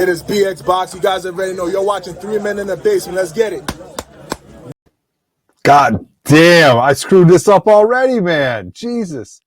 It is BX Box. You guys already know. You're watching 3 Men in the Basement. Let's get it. God damn, I screwed this up already, man. Jesus.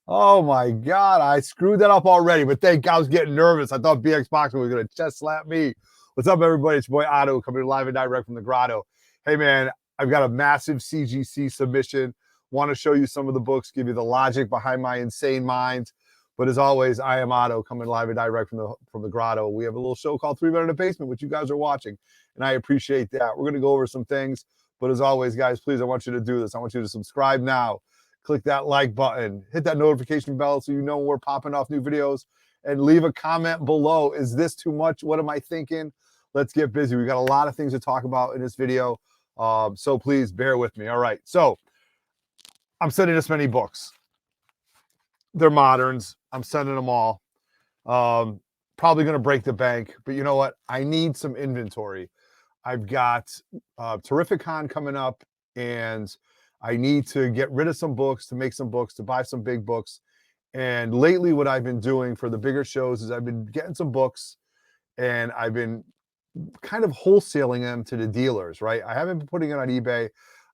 Oh my God, I screwed that up already. But thank God, I was getting nervous. I thought BX Box was going to chest slap me. What's up, everybody? It's your boy Otto coming live and direct from the grotto. Hey, man, I've got a massive CGC submission. Want to show you some of the books, give you the logic behind my insane mind. But as always, I am Otto coming live and direct from the grotto. We have a little show called 3 Men in the Basement, which you guys are watching, and I appreciate that. We're going to go over some things. But as always, guys, please, I want you to do this. I want you to subscribe now. Click that like button. Hit that notification bell so you know when we're popping off new videos. And leave a comment below. Is this too much? What am I thinking? Let's get busy. We got a lot of things to talk about in this video. So please bear with me. All right. So I'm sending this many books. They're moderns. I'm sending them all. Probably going to break the bank. But you know what? I need some inventory. I've got Terrificon coming up, and I need to get rid of some books, to make some books, to buy some big books. And lately what I've been doing for the bigger shows is I've been getting some books, and I've been kind of wholesaling them to the dealers, right? I haven't been putting it on eBay.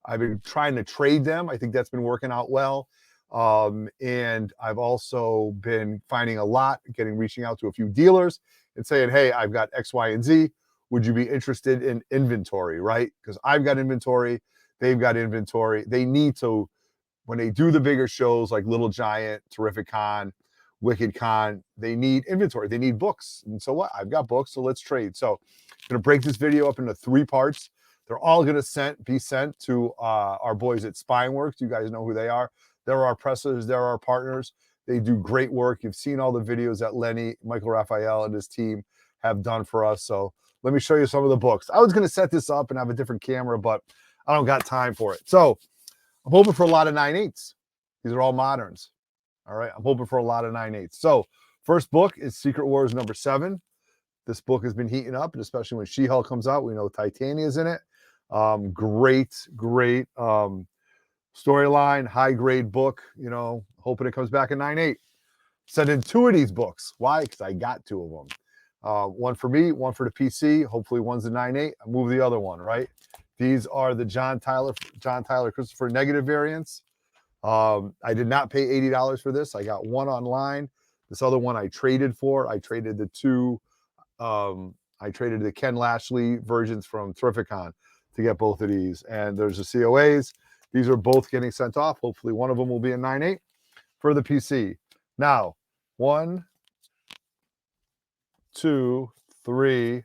I've been trying to trade them. I think that's been working out well. And I've also been finding reaching out to a few dealers and saying, hey, I've got X, Y, and Z. Would you be interested in inventory, right? Because I've got inventory, they've got inventory. They need to, when they do the bigger shows like Little Giant, Terrificon, WickedCon, they need inventory. They need books. And so what? I've got books, so let's trade. So I'm going to break this video up into 3 parts. They're all going to be sent to our boys at Spineworks. You guys know who they are. They're our pressers. They're our partners. They do great work. You've seen all the videos that Lenny, Michael Raphael, and his team have done for us. So let me show you some of the books. I was going to set this up and have a different camera, but I don't got time for it. So I'm hoping for a lot of 9/8. These are all moderns. All right. I'm hoping for a lot of 9/8. So first book is Secret Wars #7. This book has been heating up, and especially when She-Hulk comes out, we know Titania's in it. Great storyline, high grade book, you know, hoping it comes back in 9/8. Send in 2 of these books. Why? Because I got 2 of them. One for me, one for the PC. Hopefully one's a 9/8. I move the other one, right? These are the John Tyler Christopher negative variants. I did not pay $80 for this. I got one online. This other one I traded for. I traded the 2. I traded the Ken Lashley versions from Terrificon to get both of these. And there's the COAs. These are both getting sent off. Hopefully one of them will be a 9/8 for the PC. Now, 1, 2, 3,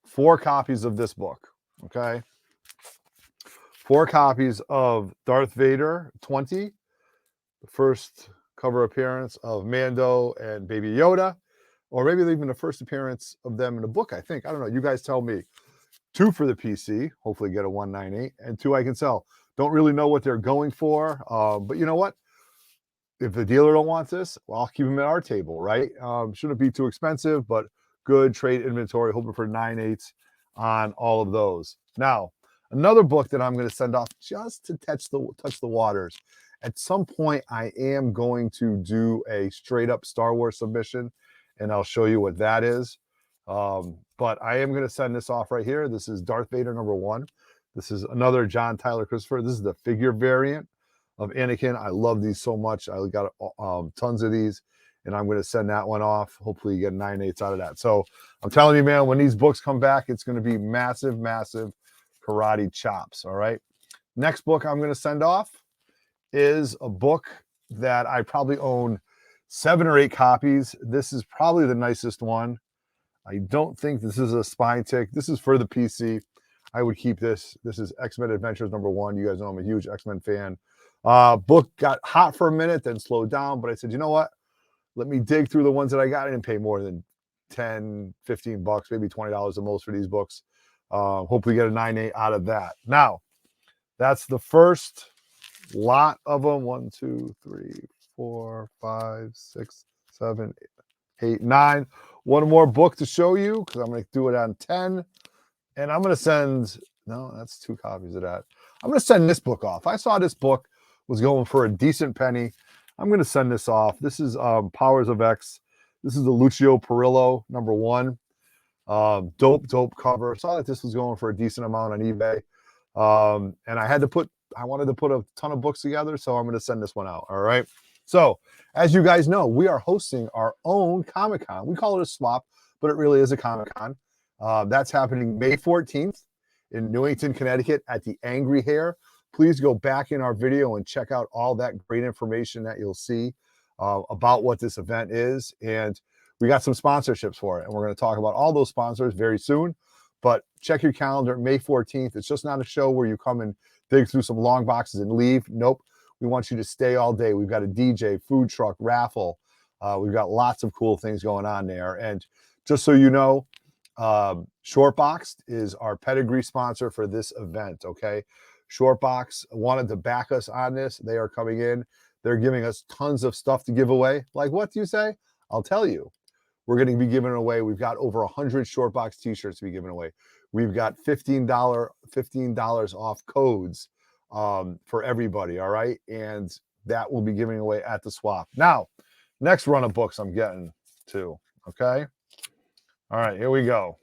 4 copies of this book. Okay. 4 copies of Darth Vader 20, the first cover appearance of Mando and Baby Yoda, or maybe even the first appearance of them in a book, I think. I don't know. You guys tell me. 2 for the PC, hopefully get a 198, and 2 I can sell. Don't really know what they're going for, but you know what? If the dealer don't want this, well, I'll keep them at our table, right? Shouldn't be too expensive, but good trade inventory, hoping for 9/8 on all of those. Now, another book that I'm going to send off just to touch the waters. At some point, I am going to do a straight up Star Wars submission, and I'll show you what that is. But I am going to send this off right here. This is Darth Vader #1. This is another John Tyler Christopher. This is the figure variant of Anakin. I love these so much. I got tons of these, and I'm going to send that one off. Hopefully you get 9/8 out of that. So I'm telling you, man, when these books come back, it's going to be massive, massive karate chops. All right. Next book I'm going to send off is a book that I probably own 7 or 8 copies. This is probably the nicest one. I don't think this is a spine tick. This is for the PC. I would keep this. This is X-Men Adventures #1. You guys know I'm a huge X-Men fan. Book got hot for a minute, then slowed down. But I said, you know what? Let me dig through the ones that I got. I didn't pay more than 10, 15 bucks, maybe $20 the most for these books. Hopefully get a 9/8 out of that. Now, that's the first lot of them. 1, 2, 3, 4, 5, 6, 7, 8, 9. One more book to show you because I'm going to do it on 10. And I'm going to send, no, that's 2 copies of that. I'm going to send this book off. I saw this book was going for a decent penny. I'm going to send this off. This is Powers of X. This is the Lucio Perillo #1. Dope cover. Saw that this was going for a decent amount on eBay. And I wanted to put a ton of books together, so I'm going to send this one out. All right. So as you guys know, we are hosting our own Comic-Con. We call it a swap, but it really is a Comic-Con. That's happening May 14th in Newington, Connecticut at the Angry Hare. Please go back in our video and check out all that great information that you'll see about what this event is. And we got some sponsorships for it, and we're going to talk about all those sponsors very soon. But check your calendar, May 14th. It's just not a show where you come and dig through some long boxes and leave. Nope. We want you to stay all day. We've got a DJ, food truck, raffle. We've got lots of cool things going on there. And just so you know, SHORTBOX is our pedigree sponsor for this event, okay? SHORTBOX wanted to back us on this. They are coming in. They're giving us tons of stuff to give away. Like, what do you say? I'll tell you. We're going to be giving away. We've got over 100 SHORTBOX t-shirts to be given away. We've got $15 off codes for everybody, all right? And that will be giving away at the swap. Now, next run of books I'm getting to, okay? All right, here we go.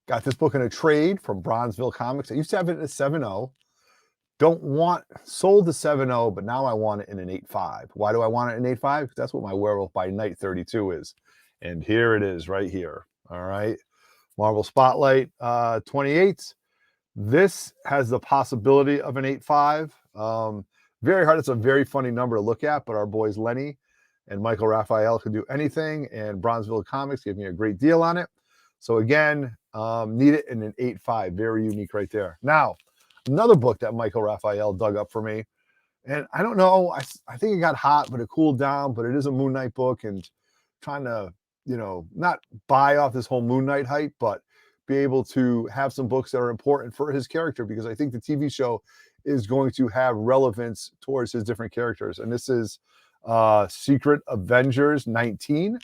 Got this book in a trade from Bronzeville Comics. I used to have it in a 7.0. Sold the 7.0, but now I want it in an 8.5. Why do I want it in 8.5? Because that's what my Werewolf by Night 32 is. And here it is right here. All right. Marvel Spotlight 28. This has the possibility of an 8.5. Very hard. It's a very funny number to look at, but our boys Lenny and Michael Raphael can do anything, and Bronzeville Comics gave me a great deal on it. So again, need it in an 8.5. Very unique right there. Now, another book that Michael Raphael dug up for me, and I don't know, I think it got hot, but it cooled down, but it is a Moon Knight book, and trying to, you know, not buy off this whole Moon Knight hype, but be able to have some books that are important for his character, because I think the TV show is going to have relevance towards his different characters. And this is Secret Avengers 19.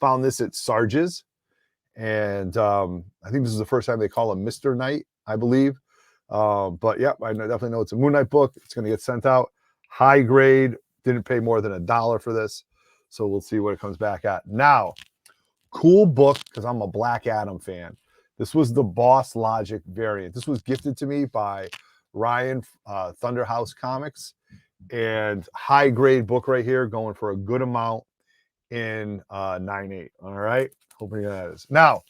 Found this at Sarge's, and I think this is the first time they call him Mr. Knight, I believe. But yeah, I definitely know it's a Moon Knight book. It's going to get sent out. High grade. Didn't pay more than $1 for this. So we'll see what it comes back at. Now, cool book, because I'm a Black Adam fan. This was the Boss Logic variant. This was gifted to me by Ryan, Thunderhouse Comics. And high grade book right here, going for a good amount in 9.8. All right. Hoping that is. Now,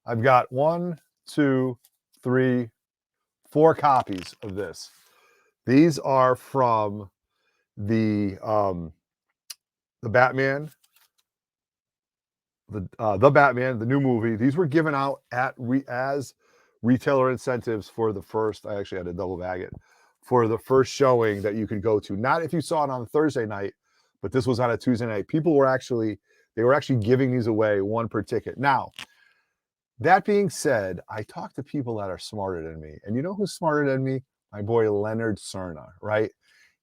I've got 1, 2, 3, 4 copies of this. These are from the Batman, the Batman, the new movie. These were given out at as retailer incentives for the first. I actually had to double bag it for the first showing that you could go to. Not if you saw it on Thursday night, but this was on a Tuesday night. People were actually giving these away, 1 per ticket. Now, that being said, I talk to people that are smarter than me. And you know who's smarter than me? My boy Leonard Cerna, right?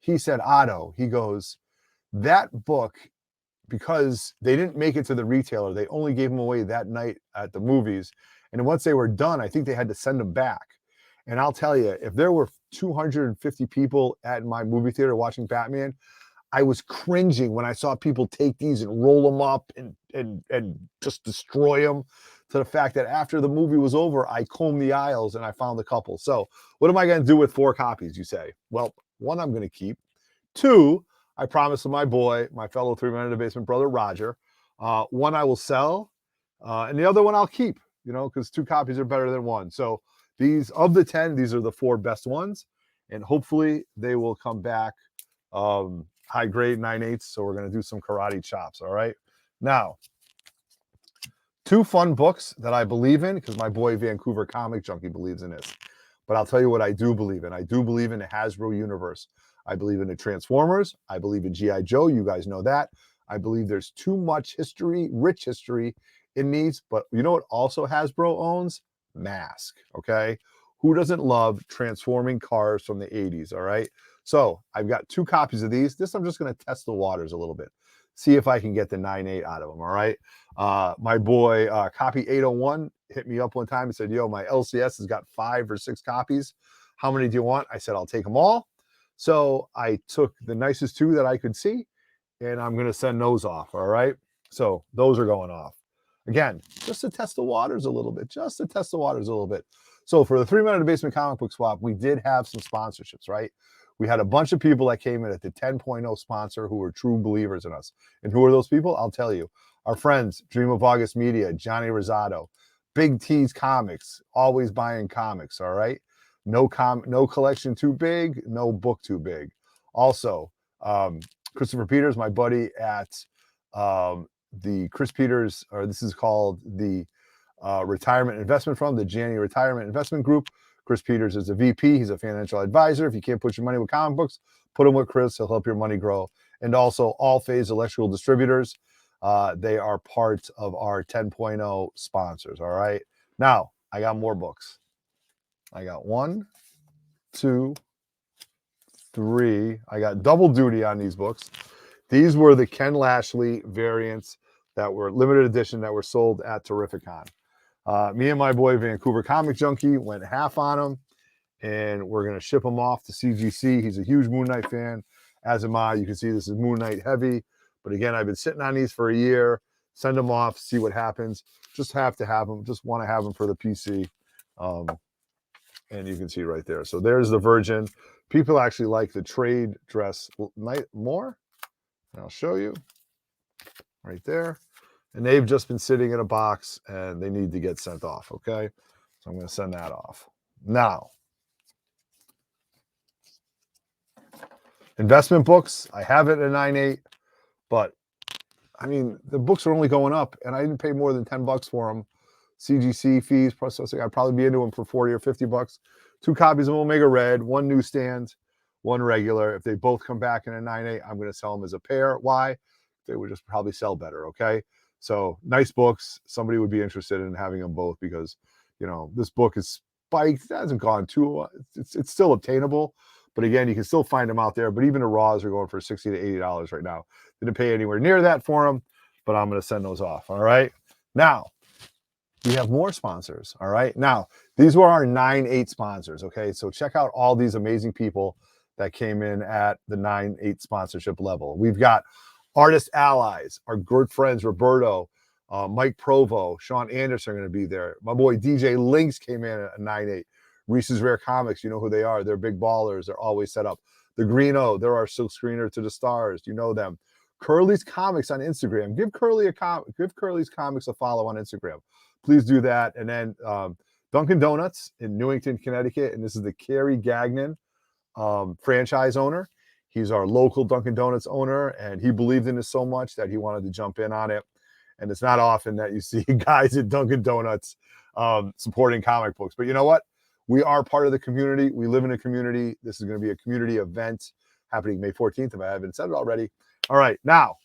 He said, Otto, he goes, that book, because they didn't make it to the retailer, they only gave them away that night at the movies. And once they were done, I think they had to send them back. And I'll tell you, if there were 250 people at my movie theater watching Batman, I was cringing when I saw people take these and roll them up and just destroy them, to the fact that after the movie was over, I combed the aisles and I found a couple. So what am I going to do with 4 copies, you say? Well, 1 I'm going to keep. 2, I promised to my boy, my fellow 3-man in the basement brother, Roger. 1 I will sell, and the other 1 I'll keep, you know, because 2 copies are better than 1. So these, of the 10, these are the 4 best ones, and hopefully they will come back high grade 9.8. So we're going to do some karate chops. All right. Now, 2 fun books that I believe in, because my boy Vancouver Comic Junkie believes in this. But I'll tell you what I do believe in. I do believe in the Hasbro universe. I believe in the Transformers. I believe in G.I. Joe. You guys know that. I believe there's too much history, rich history in these. But you know what also Hasbro owns? Mask. Okay. Who doesn't love transforming cars from the 80s? All right. So I've got 2 copies of these. This I'm just going to test the waters a little bit. See if I can get the 9.8 out of them. All right. My boy, Copy 801, hit me up one time and said, yo, my LCS has got 5 or 6 copies. How many do you want? I said, I'll take them all. So I took the nicest 2 that I could see, and I'm going to send those off. All right. So those are going off. Again, just to test the waters a little bit, just to test the waters a little bit. So for the 3 Men in the Basement comic book swap, we did have some sponsorships, right? We had a bunch of people that came in at the 10.0 sponsor who were true believers in us. And who are those people? I'll tell you. Our friends, Dream of August Media, Johnny Rosado, Big T's Comics, always buying comics, all right? No collection too big, no book too big. Also, Christopher Peters, my buddy at the Chris Peters, or this is called the Retirement Investment Fund, the Janney Retirement Investment Group. Chris Peters is a VP. He's a financial advisor. If you can't put your money with comic books, put them with Chris. He'll help your money grow. And also All Phase Electrical Distributors. They are part of our 10.0 sponsors. All right. Now, I got more books. I got 1, 2, 3. I got double duty on these books. These were the Ken Lashley variants that were limited edition that were sold at Terrificon. Me and my boy Vancouver Comic Junkie went half on them, and we're going to ship them off to CGC. He's a huge Moon Knight fan, as am I. You can see this is Moon Knight heavy. But again, I've been sitting on these for a year. Send them off, see what happens. Just have to have them. Just want to have them for the PC. And you can see right there. So there's the Virgin. People actually like the trade dress more. And I'll show you right there. And they've just been sitting in a box and they need to get sent off, okay? So I'm going to send that off. Now, investment books, I have it at 9.8, but I mean, the books are only going up and I didn't pay more than $10 for them. CGC fees, processing, I'd probably be into them for 40 or 50 bucks. 2 copies of Omega Red, 1 newsstand, 1 regular. If they both come back in a 9.8, I'm going to sell them as a pair. Why? They would just probably sell better, okay? So nice books. Somebody would be interested in having them both because, you know, this book is spiked. It hasn't gone too, it's still obtainable. But again, you can still find them out there. But even the raws are going for $60 to $80 right now. Didn't pay anywhere near that for them, but I'm going to send those off. All right. Now, we have more sponsors. All right. Now, these were our 9.8 sponsors. Okay. So check out all these amazing people that came in at the 9.8 sponsorship level. We've got Artist Allies, our good friends, Roberto, Mike Provo, Sean Anderson are going to be there. My boy DJ LINX came in at a 9.8. REECES Rare Comics, you know who they are. They're big ballers. They're always set up. The Greeno, they're our silk screener to the stars. You know them. Curly's Comics on Instagram. Give Curly's Comics a follow on Instagram. Please do that. And then Dunkin' Donuts in Newington, Connecticut. And this is the Kerry Gagnon franchise owner. He's our local Dunkin' Donuts owner, and he believed in this so much that he wanted to jump in on it. And it's not often that you see guys at Dunkin' Donuts supporting comic books. But you know what? We are part of the community. We live in a community. This is going to be a community event happening May 14th, if I haven't said it already. All right, now.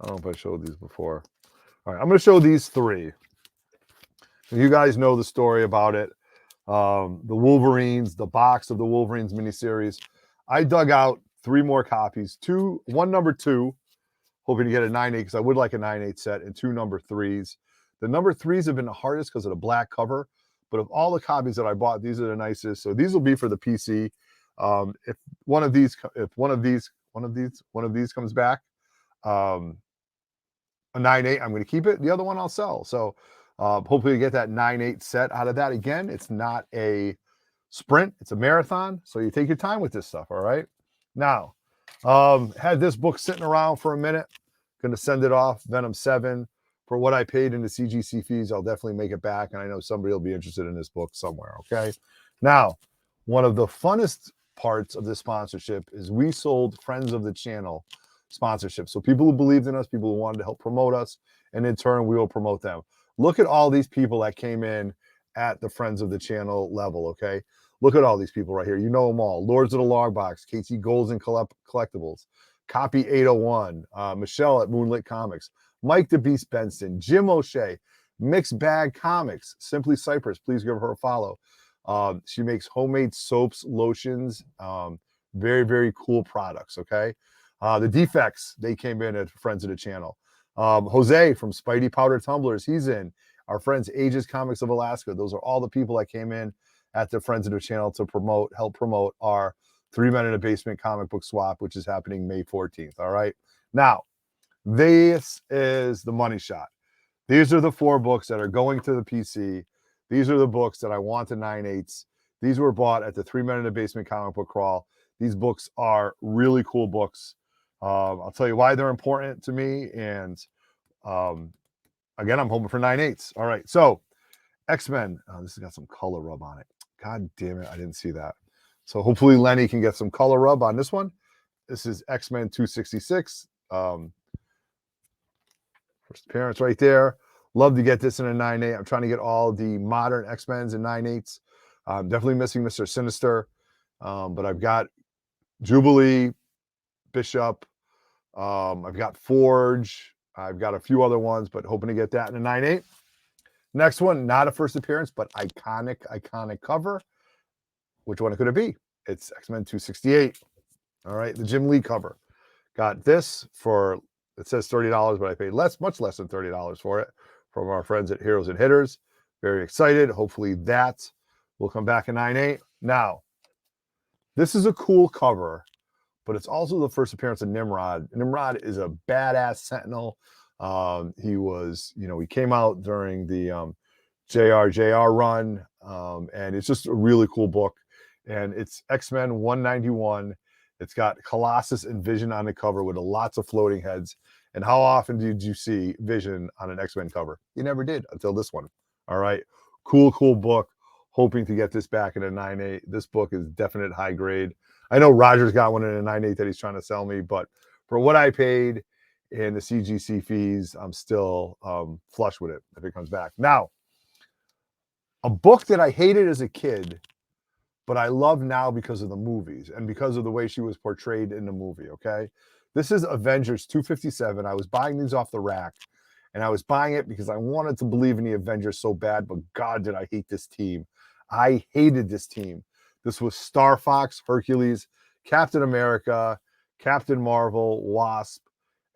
I don't know if I showed these before. All right, I'm going to show these 3. You guys know the story about it. The Wolverines, the box of the Wolverines miniseries. I dug out 3 more copies. 1 number 2, hoping to get a 9.8 because I would like a 9.8 set, and 2 number 3s. The number 3s have been the hardest because of the black cover, but of all the copies that I bought, these are the nicest. So these will be for the PC. If one of these comes back, a 9.8, I'm going to keep it. The other one I'll sell. So hopefully you get that 9.8 set out of that. Again, it's not a sprint, it's a marathon. So you take your time with this stuff. All right. Now, had this book sitting around for a minute. Going to send it off. Venom 7. For what I paid in the CGC fees, I'll definitely make it back. And I know somebody will be interested in this book somewhere. Okay. Now, one of the funnest parts of this sponsorship is we sold friends of the channel sponsorship. So people who believed in us, people who wanted to help promote us, and in turn, we will promote them. Look at all these people that came in at the friends of the channel level. Okay. Look at all these people right here. You know them all. Lords of the Logbox, KT Golds and Collectibles, Copy 801, Michelle at Moonlit Comics, Mike the Beast Benson, Jim O'Shea, Mixed Bag Comics, Simply Cypress. Please give her a follow. She makes homemade soaps, lotions, very, very cool products. Okay. The Defects, they came in at friends of the channel. Jose from Spidey Powder Tumblers, he's in. Our friends Aegis Comics of Alaska. Those are all the people that came in at the friends of the channel to help promote our 3 Men in a Basement comic book swap, which is happening May 14th. All right. Now, this is the money shot. These are the 4 books that are going to the PC. These are the books that I want to 9/8. These were bought at the 3 Men in the Basement comic book crawl. These books are really cool books. I'll tell you why they're important to me. And again, I'm hoping for 9/8. All right. So X-Men. Oh, this has got some color rub on it. God damn it. I didn't see that. So hopefully Lenny can get some color rub on this one. This is X-Men 266. First appearance right there. Love to get this in a 9/8. I'm trying to get all the modern X-Men's in 9/8. I'm definitely missing Mr. Sinister. But I've got Jubilee, Bishop. I've got Forge. I've got a few other ones, but hoping to get that in a 9/8. Next one, not a first appearance, but iconic cover. Which one could it be? It's X-Men 268. All right, the Jim Lee cover. Got this for, it says $30, but I paid much less than $30 for it from our friends at Heroes and Hitters. Very excited. Hopefully that will come back in 9/8. Now, this is a cool cover, but it's also the first appearance of Nimrod. Nimrod is a badass Sentinel. He was, he came out during the JR run, and it's just a really cool book. And it's X-Men 191. It's got Colossus and Vision on the cover with lots of floating heads. And how often did you see Vision on an X-Men cover? You never did until this one. All right. Cool book. Hoping to get this back in a 9/8. This book is definite high grade. I know Roger's got one in a 9/8 that he's trying to sell me, but for what I paid in the CGC fees, I'm still flush with it if it comes back. Now, a book that I hated as a kid, but I love now because of the movies and because of the way she was portrayed in the movie, okay? This is Avengers 257. I was buying these off the rack, and I was buying it because I wanted to believe in the Avengers so bad, but God, did I hate this team. I hated this team. This was Star Fox, Hercules, Captain America, Captain Marvel, Wasp,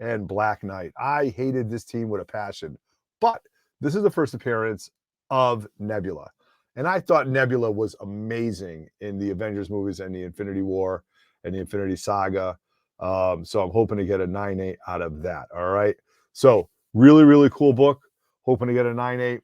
and Black Knight. I hated this team with a passion, but this is the first appearance of Nebula. And I thought Nebula was amazing in the Avengers movies and the Infinity War and the Infinity Saga. So I'm hoping to get a 9/8 out of that. All right. So really cool book. Hoping to get a 9/8.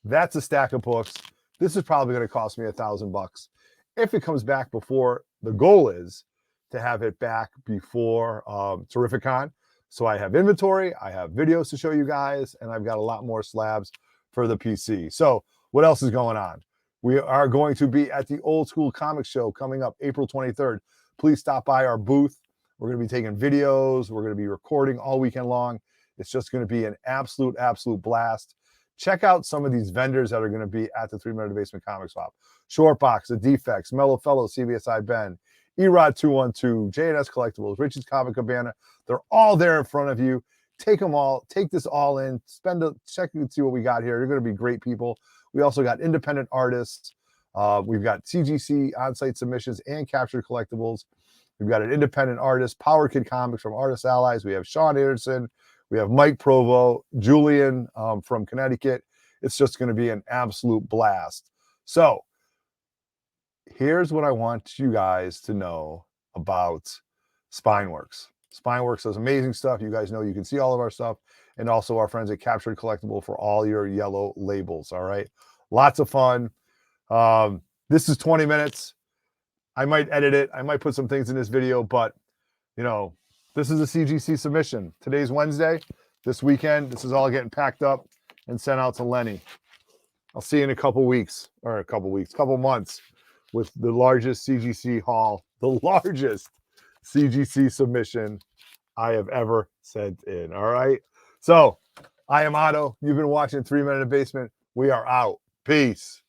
That's a stack of books. This is probably going to cost me $1,000 if it comes back before. The goal is to have it back before Terrificon. So I have inventory, I have videos to show you guys, and I've got a lot more slabs for the PC. So what else is going on? We are going to be at the Old School Comics Show coming up April 23rd. Please stop by our booth. We're going to be taking videos. We're going to be recording all weekend long. It's just going to be an absolute blast. Check out some of these vendors that are going to be at the 3 Men in the Basement Comic Swap. SHORTBOX, The Defects, Mellow Fellow, CBSI Ben, Erod 212, J&S Collectibles, Richie's Comic Cabana. They're all there in front of you. Take them all. Take this all in. Check and see what we got here. They're going to be great people. We also got independent artists. We've got CGC on-site submissions and captured collectibles. We've got an independent artist, Power Kid Comics from Artist Allies. We have Sean Anderson. We have Mike Provo, Julian from Connecticut. It's just going to be an absolute blast. So here's what I want you guys to know about Spineworks. Spineworks does amazing stuff. You guys know you can see all of our stuff, and also our friends at Captured Collectible for all your yellow labels. All right. Lots of fun. This is 20 minutes. I might edit it. I might put some things in this video, but this is a CGC submission. Today's Wednesday. This weekend, this is all getting packed up and sent out to Lenny. I'll see you in a couple months with the largest CGC haul, the largest CGC submission I have ever sent in. All right. So I am Otto. You've been watching 3 Men in the Basement. We are out. Peace.